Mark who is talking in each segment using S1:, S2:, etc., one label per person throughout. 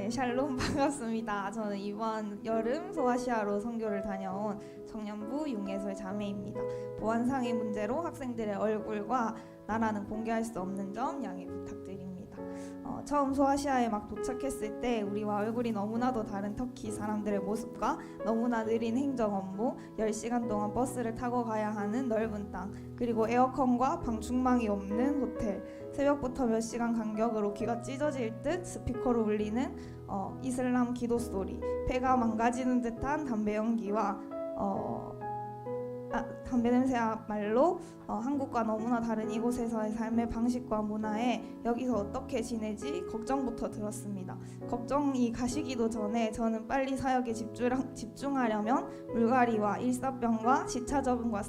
S1: 네, 샬롬 반갑습니다. 저는 이번 여름 소아시아로 선교를 다녀온 청년부 융예술 자매입니다. 보안상의 문제로 학생들의 얼굴과 나라는 공개할 수 없는 점 양해 부탁드립니다. 처음 소아시아에 막 도착했을 때 우리와 얼굴이 너무나도 다른 터키 사람들의 모습과 너무나 느린 행정 업무, 10시간 동안 버스를 타고 가야 하는 넓은 땅, 그리고 에어컨과 방충망이 없는 호텔, 새벽부터 몇 시간 간격으로 귀가 찢어질 듯 스피커로 울리는 이슬람 기도 소리, 폐가 망가지는 듯한 담배 연기와 담배 냄새야말로 한국과 너무나 다른 이곳에서의 삶의 방식과 문화에 여기서 어떻게 지내지 걱정부터 들었습니다. 걱정이 가시기도 전에 저는 빨리 사역에 집중하려면 물갈이와 일사병과 시차 적응과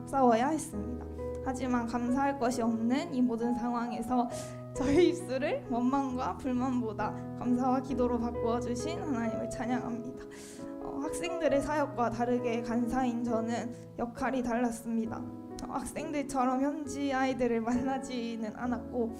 S1: 싸워야 했습니다. 하지만 감사할 것이 없는 이 모든 상황에서 저의 입술을 원망과 불만보다 감사와 기도로 바꾸어 주신 하나님을 찬양합니다. 학생들의 사역과 다르게 간사인 저는 역할이 달랐습니다. 학생들처럼 현지 아이들을 만나지는 않았고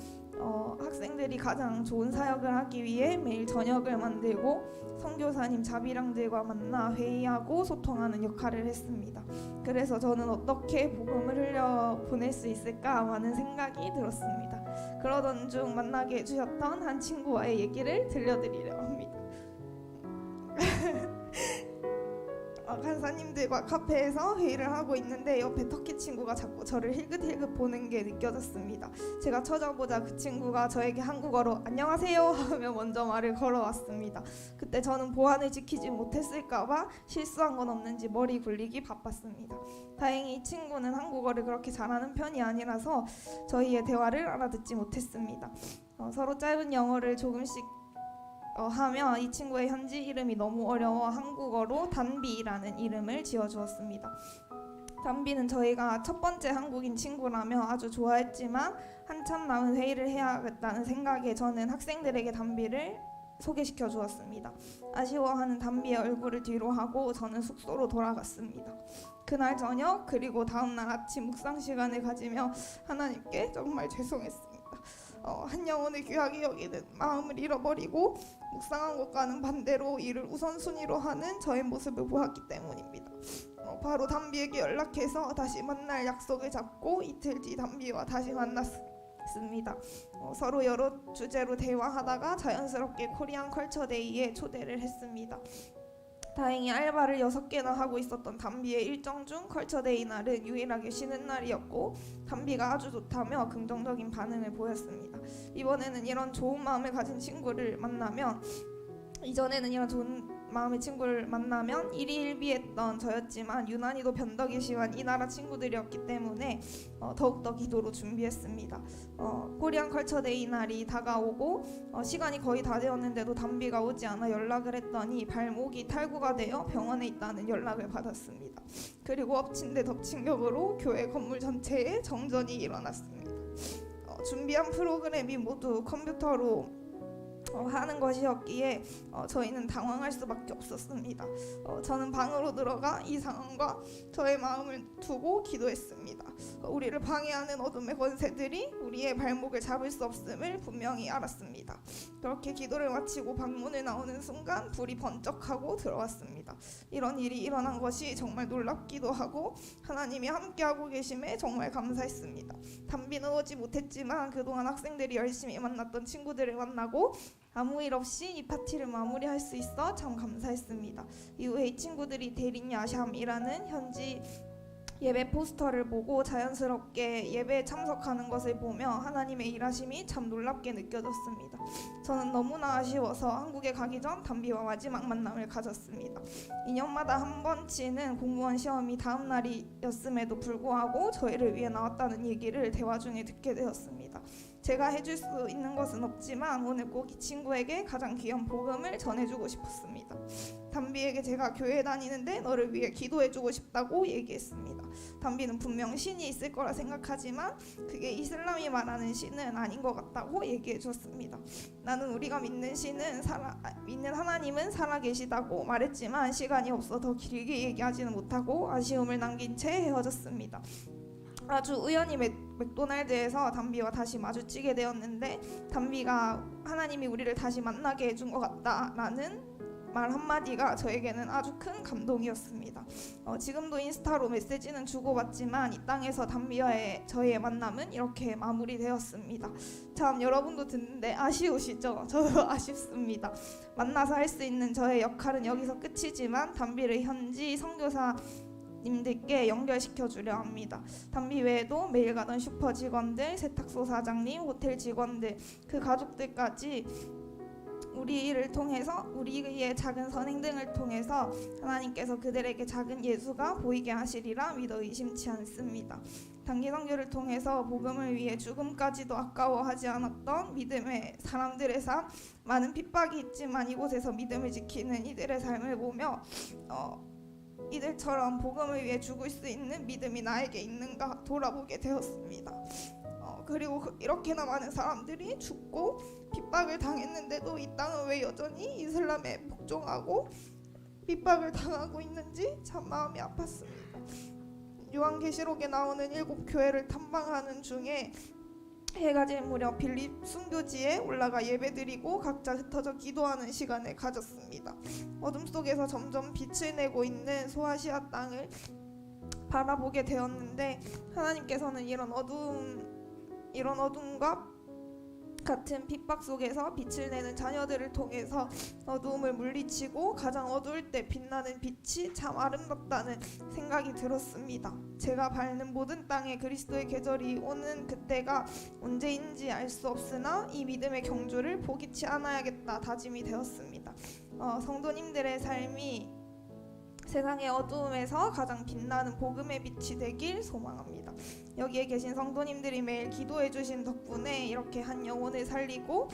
S1: 학생들이 가장 좋은 사역을 하기 위해 매일 저녁을 만들고 선교사님 자비랑들과 만나 회의하고 소통하는 역할을 했습니다. 그래서 저는 어떻게 복음을 흘려 보낼 수 있을까 많은 생각이 들었습니다. 그러던 중 만나게 해주셨던 한 친구와의 얘기를 들려드리려 합니다. 간사님들과 카페에서 회의를 하고 있는데 옆에 터키 친구가 자꾸 저를 힐긋힐긋 보는 게 느껴졌습니다. 제가 쳐다보자 그 친구가 저에게 한국어로 안녕하세요 하며 먼저 말을 걸어왔습니다. 그때 저는 보안을 지키지 못했을까봐 실수한 건 없는지 머리 굴리기 바빴습니다. 다행히 이 친구는 한국어를 그렇게 잘하는 편이 아니라서 저희의 대화를 알아듣지 못했습니다. 서로 짧은 영어를 조금씩 하며 이 친구의 현지 이름이 너무 어려워 한국어로 단비라는 이름을 지어주었습니다. 단비는 저희가 첫 번째 한국인 친구라며 아주 좋아했지만 한참 남은 회의를 해야겠다는 생각에 저는 학생들에게 단비를 소개시켜 주었습니다. 아쉬워하는 단비의 얼굴을 뒤로 하고 저는 숙소로 돌아갔습니다. 그날 저녁 그리고 다음날 아침 묵상 시간을 가지며 하나님께 정말 죄송했습니다. 한 영혼을 귀하게 여기는 마음을 잃어버리고 묵상한 것과는 반대로 일을 우선순위로 하는 저의 모습을 보았기 때문입니다. 바로 단비에게 연락해서 다시 만날 약속을 잡고 이틀 뒤 단비와 다시 만났습니다. 서로 여러 주제로 대화하다가 자연스럽게 코리안 컬처데이에 초대를 했습니다. 다행히 알바를 6개나 하고 있었던 단비의 일정 중 컬처데이 날은 유일하게 쉬는 날이었고 단비가 아주 좋다며 긍정적인 반응을 보였습니다. 이번에는 이런 좋은 마음을 가진 친구를 만나면 이전에는 이런 좋은 마음의 친구를 만나면 일희일비했던 저였지만 유난히도 변덕이 심한 이 나라 친구들이었기 때문에 더욱더 기도로 준비했습니다. 코리안 컬처데이 날이 다가오고 시간이 거의 다 되었는데도 단비가 오지 않아 연락을 했더니 발목이 탈구가 되어 병원에 있다는 연락을 받았습니다. 그리고 엎친 데 덮친 격으로 교회 건물 전체에 정전이 일어났습니다. 준비한 프로그램이 모두 컴퓨터로 하는 것이었기에 저희는 당황할 수밖에 없었습니다. 저는 방으로 들어가 이 상황과 저의 마음을 두고 기도했습니다. 우리를 방해하는 어둠의 권세들이 우리의 발목을 잡을 수 없음을 분명히 알았습니다. 그렇게 기도를 마치고 방문을 나오는 순간 불이 번쩍하고 들어왔습니다. 이런 일이 일어난 것이 정말 놀랍기도 하고 하나님이 함께하고 계심에 정말 감사했습니다. 단비는 오지 못했지만 그동안 학생들이 열심히 만났던 친구들을 만나고 아무 일 없이 이 파티를 마무리할 수 있어 참 감사했습니다. 이후에 이 친구들이 데린 야샴이라는 현지 예배 포스터를 보고 자연스럽게 예배에 참석하는 것을 보며 하나님의 일하심이 참 놀랍게 느껴졌습니다. 저는 너무나 아쉬워서 한국에 가기 전 단비와 마지막 만남을 가졌습니다. 2년마다 한 번 치는 공무원 시험이 다음 날이었음에도 불구하고 저희를 위해 나왔다는 얘기를 대화 중에 듣게 되었습니다. 제가 해줄 수 있는 것은 없지만 오늘 꼭 이 친구에게 가장 귀한 복음을 전해주고 싶었습니다. 단비에게 제가 교회 다니는데 너를 위해 기도해주고 싶다고 얘기했습니다. 단비는 분명 신이 있을 거라 생각하지만 그게 이슬람이 말하는 신은 아닌 것 같다고 얘기해줬습니다. 나는 우리가 믿는 믿는 하나님은 살아계시다고 말했지만 시간이 없어 더 길게 얘기하지는 못하고 아쉬움을 남긴 채 헤어졌습니다. 아주 우연히 맥도날드에서 담비와 다시 마주치게 되었는데, 담비가 하나님이 우리를 다시 만나게 해준 것 같다라는 말 한마디가 저에게는 아주 큰 감동이었습니다. 지금도 인스타로 메시지는 주고받지만 이 땅에서 담비와의 저희의 만남은 이렇게 마무리되었습니다. 참 여러분도 듣는데 아쉬우시죠? 저도 아쉽습니다. 만나서 할 수 있는 저의 역할은 여기서 끝이지만 담비를 현지 선교사 님들께 연결시켜 주려 합니다. 담비 외에도 매일 가던 슈퍼 직원들, 세탁소 사장님, 호텔 직원들, 그 가족들까지 우리를 통해서, 우리의 작은 선행 등을 통해서 하나님께서 그들에게 작은 예수가 보이게 하시리라 믿어 의심치 않습니다. 단기 선교를 통해서 복음을 위해 죽음까지도 아까워하지 않았던 믿음의 사람들의 삶, 많은 핍박이 있지만 이곳에서 믿음을 지키는 이들의 삶을 보며 이들처럼 복음을 위해 죽을 수 있는 믿음이 나에게 있는가 돌아보게 되었습니다. 그리고 이렇게나 많은 사람들이 죽고 핍박을 당했는데도 이 땅은 왜 여전히 이슬람에 복종하고 핍박을 당하고 있는지 참 마음이 아팠습니다. 요한계시록에 나오는 7교회를 탐방하는 중에 해가 질 무렵 빌립 순교지에 올라가 예배드리고 각자 흩어져 기도하는 시간을 가졌습니다. 어둠 속에서 점점 빛을 내고 있는 소아시아 땅을 바라보게 되었는데, 하나님께서는 이런 어둠과 같은 핍박 속에서 빛을 내는 자녀들을 통해서 어두움을 물리치고 가장 어두울 때 빛나는 빛이 참 아름답다는 생각이 들었습니다. 제가 밟는 모든 땅에 그리스도의 계절이 오는 그때가 언제인지 알 수 없으나 이 믿음의 경주를 포기치 않아야겠다 다짐이 되었습니다. 성도님들의 삶이 세상의 어두움에서 가장 빛나는 복음의 빛이 되길 소망합니다. 여기에 계신 성도님들이 매일 기도해 주신 덕분에 이렇게 한 영혼을 살리고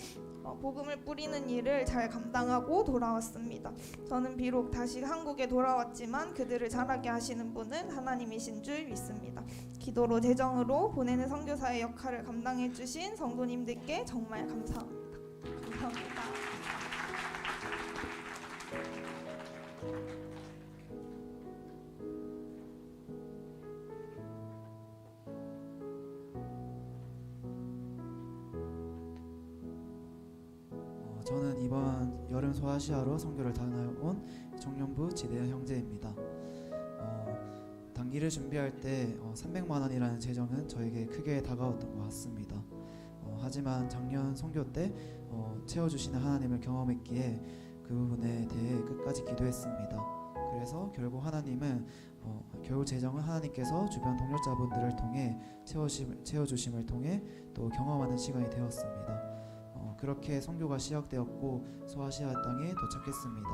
S1: 복음을 뿌리는 일을 잘 감당하고 돌아왔습니다. 저는 비록 다시 한국에 돌아왔지만 그들을 자라게 하시는 분은 하나님이신 줄 믿습니다. 기도로 재정으로 보내는 선교사의 역할을 감당해 주신 성도님들께 정말 감사합니다. 감사합니다.
S2: 저는 이번 여름 소아시아로 선교를 다녀온 청년부 지대현 형제입니다. 단기를 준비할 때 300만 원이라는 재정은 저에게 크게 다가왔던 것 같습니다. 하지만 작년 선교 때 채워주시는 하나님을 경험했기에 그 부분에 대해 끝까지 기도했습니다. 그래서 결국 결국 재정은 하나님께서 주변 동력자분들을 통해 채워주심을 통해 또 경험하는 시간이 되었습니다. 그렇게 선교가 시작되었고 소아시아 땅에 도착했습니다.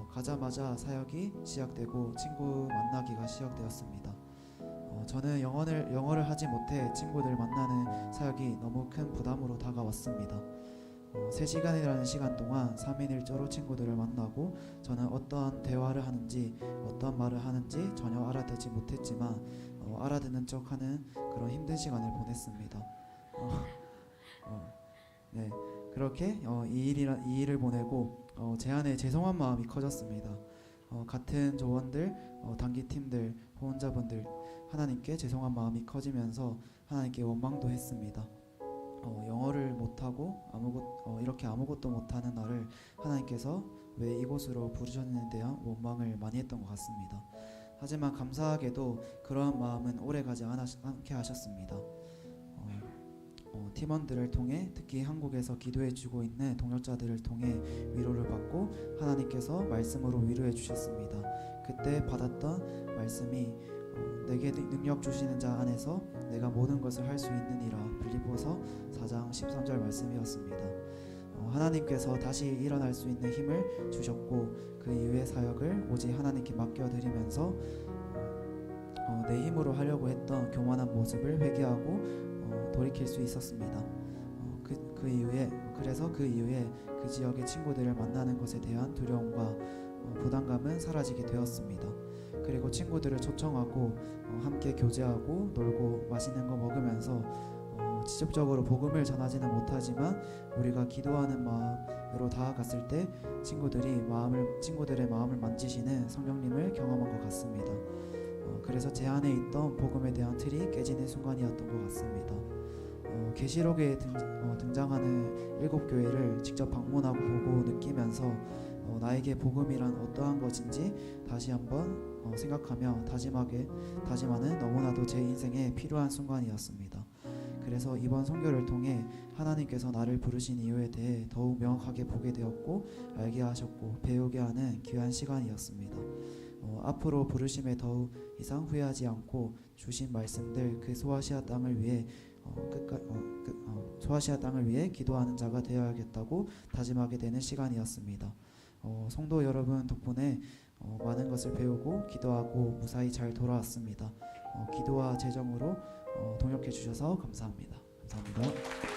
S2: 가자마자 사역이 시작되고 친구 만나기가 시작되었습니다. 저는 영어를 하지 못해 친구들 만나는 사역이 너무 큰 부담으로 다가왔습니다. 3시간이라는 시간 동안 3인 1조로 친구들을 만나고 저는 어떤 대화를 하는지 어떤 말을 하는지 전혀 알아듣지 못했지만 알아듣는 척하는 그런 힘든 시간을 보냈습니다. 네, 그렇게 이 일을 보내고 제 안에 죄송한 마음이 커졌습니다. 같은 조원들, 단기팀들, 후원자분들 하나님께 죄송한 마음이 커지면서 하나님께 원망도 했습니다. 영어를 못하고 이렇게 아무것도 못하는 나를 하나님께서 왜 이곳으로 부르셨는지에 대한 원망을 많이 했던 것 같습니다. 하지만 감사하게도 그러한 마음은 오래가지 않게 하셨습니다. 팀원들을 통해 특히 한국에서 기도해주고 있는 동역자들을 통해 위로를 받고 하나님께서 말씀으로 위로해 주셨습니다. 그때 받았던 말씀이 내게 능력 주시는 자 안에서 내가 모든 것을 할 수 있느니라, 빌립보서 4장 13절 말씀이었습니다. 하나님께서 다시 일어날 수 있는 힘을 주셨고 그 이후의 사역을 오직 하나님께 맡겨드리면서 내 힘으로 하려고 했던 교만한 모습을 회개하고 돌이킬 수 있었습니다. 그래서 그 이후에 그 지역의 친구들을 만나는 것에 대한 두려움과 부담감은 사라지게 되었습니다. 그리고 친구들을 초청하고 함께 교제하고 놀고 맛있는 거 먹으면서 직접적으로 복음을 전하지는 못하지만 우리가 기도하는 마음으로 다가갔을 때 친구들의 마음을 만지시는 성령님을 경험한 것 같습니다. 그래서 제 안에 있던 복음에 대한 틀이 깨지는 순간이었던 것 같습니다. 계시록에 등장하는 7교회를 직접 방문하고 보고 느끼면서 나에게 복음이란 어떠한 것인지 다시 한번 생각하며 다짐하는 너무나도 제 인생에 필요한 순간이었습니다. 그래서 이번 선교를 통해 하나님께서 나를 부르신 이유에 대해 더욱 명확하게 보게 되었고 알게 하셨고 배우게 하는 귀한 시간이었습니다. 앞으로 부르심에 더욱 이상 후회하지 않고 주신 말씀들 그 소아시아 땅을 위해 소아시아 땅을 위해 기도하는 자가 되어야겠다고 다짐하게 되는 시간이었습니다. 성도 여러분 덕분에 많은 것을 배우고 기도하고 무사히 잘 돌아왔습니다. 기도와 재정으로 동역해 주셔서 감사합니다. 감사합니다.